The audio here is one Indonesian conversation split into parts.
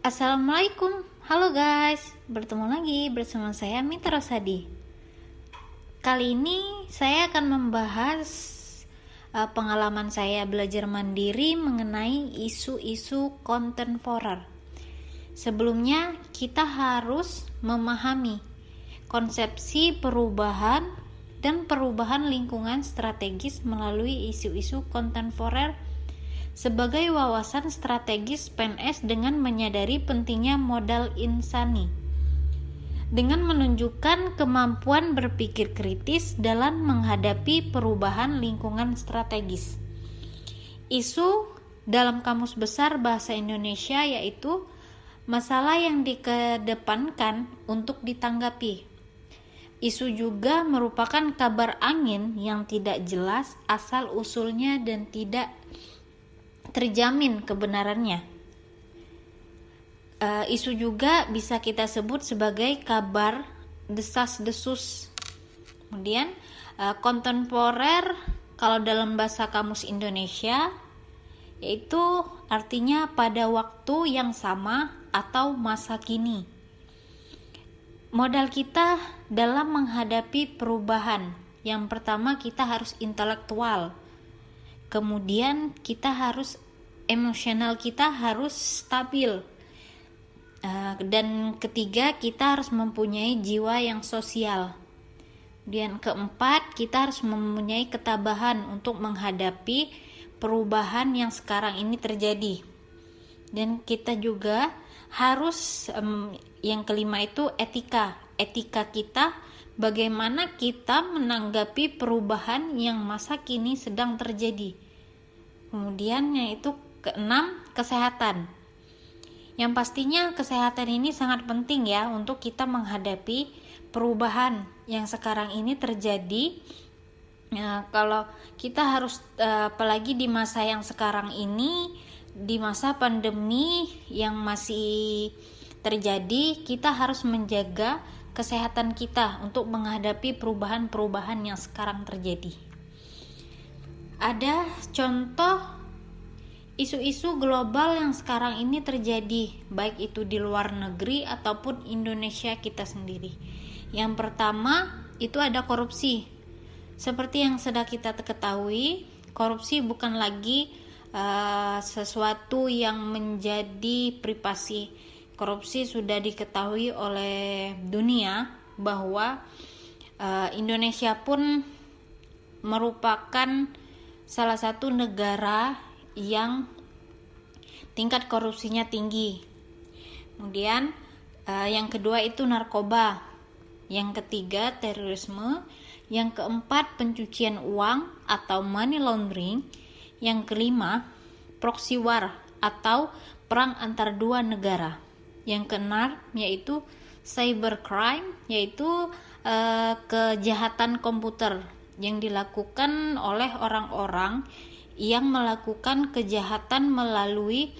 Assalamualaikum, halo guys, bertemu lagi bersama saya Mita Rosadi. Kali ini saya akan membahas pengalaman saya belajar mandiri mengenai isu-isu kontemporer. Sebelumnya kita harus memahami konsepsi perubahan dan perubahan lingkungan strategis melalui isu-isu kontemporer sebagai wawasan strategis PNS dengan menyadari pentingnya modal insani dengan menunjukkan kemampuan berpikir kritis dalam menghadapi perubahan lingkungan strategis. Isu dalam Kamus Besar Bahasa Indonesia yaitu masalah yang dikedepankan untuk ditanggapi. Isu juga merupakan kabar angin yang tidak jelas asal-usulnya dan tidak terjamin kebenarannya. Isu juga bisa kita sebut sebagai kabar desas-desus. Kemudian kontemporer kalau dalam bahasa Kamus Indonesia yaitu artinya pada waktu yang sama atau masa kini. Modal kita dalam menghadapi perubahan, yang pertama kita harus intelektual. Kemudian emosional kita harus stabil, dan ketiga kita harus mempunyai jiwa yang sosial. Dan keempat kita harus mempunyai ketabahan untuk menghadapi perubahan yang sekarang ini terjadi. Dan kita juga harus yang kelima itu etika kita, bagaimana kita menanggapi perubahan yang masa kini sedang terjadi. Kemudian yaitu keenam, kesehatan. Yang pastinya kesehatan ini sangat penting ya untuk kita menghadapi perubahan yang sekarang ini terjadi. Kalau kita harus apalagi di masa yang sekarang ini, di masa pandemi yang masih terjadi, kita harus menjaga kesehatan kita untuk menghadapi perubahan-perubahan yang sekarang terjadi. Ada contoh isu-isu global yang sekarang ini terjadi, baik itu di luar negeri ataupun Indonesia kita sendiri. Yang pertama itu ada korupsi. Seperti yang sudah kita ketahui, korupsi bukan lagi sesuatu yang menjadi privasi. Korupsi sudah diketahui oleh dunia bahwa Indonesia pun merupakan salah satu negara yang tingkat korupsinya tinggi. Kemudian yang kedua itu narkoba, yang ketiga terorisme, yang keempat pencucian uang atau money laundering, yang kelima proxy war atau perang antar dua negara, yang keenam yaitu cybercrime, yaitu kejahatan komputer yang dilakukan oleh orang-orang yang melakukan kejahatan melalui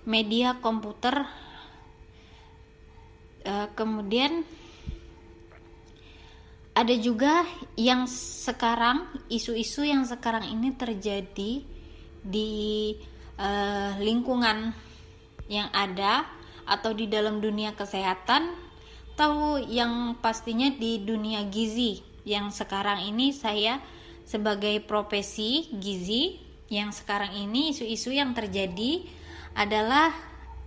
media komputer. Kemudian ada juga yang sekarang, isu-isu yang sekarang ini terjadi di lingkungan yang ada atau di dalam dunia kesehatan, atau yang pastinya di dunia gizi yang sekarang ini saya sebagai profesi gizi, yang sekarang ini isu-isu yang terjadi adalah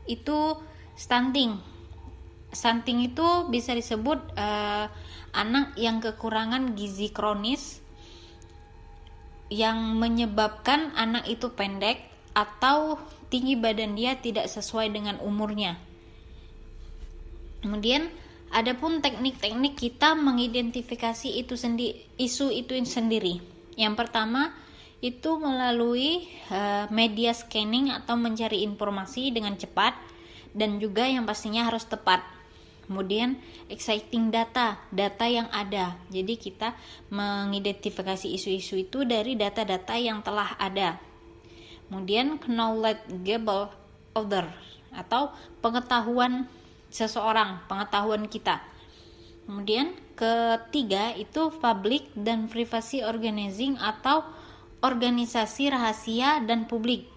itu stunting. Stunting itu bisa disebut anak yang kekurangan gizi kronis yang menyebabkan anak itu pendek atau tinggi badan dia tidak sesuai dengan umurnya. Kemudian adapun teknik-teknik kita mengidentifikasi isu itu sendiri. Yang pertama itu melalui media scanning atau mencari informasi dengan cepat dan juga yang pastinya harus tepat. Kemudian exciting data yang ada. Jadi kita mengidentifikasi isu-isu itu dari data-data yang telah ada. Kemudian knowledgeable other atau pengetahuan seseorang, pengetahuan kita. Kemudian ketiga itu public dan privacy organizing atau organisasi rahasia dan publik.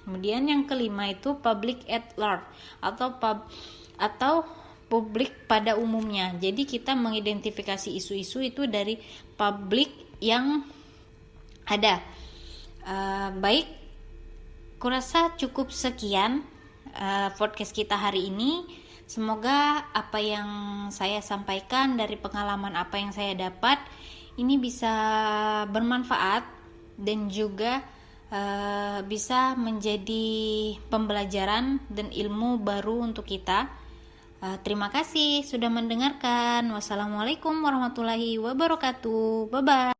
Kemudian yang kelima itu public at large atau publik pada umumnya. Jadi kita mengidentifikasi isu-isu itu dari publik yang ada. Baik, kurasa cukup sekian podcast kita hari ini. Semoga apa yang saya sampaikan dari pengalaman apa yang saya dapat ini bisa bermanfaat dan juga bisa menjadi pembelajaran dan ilmu baru untuk kita. Terima kasih sudah mendengarkan. Wassalamualaikum warahmatullahi wabarakatuh. Bye bye.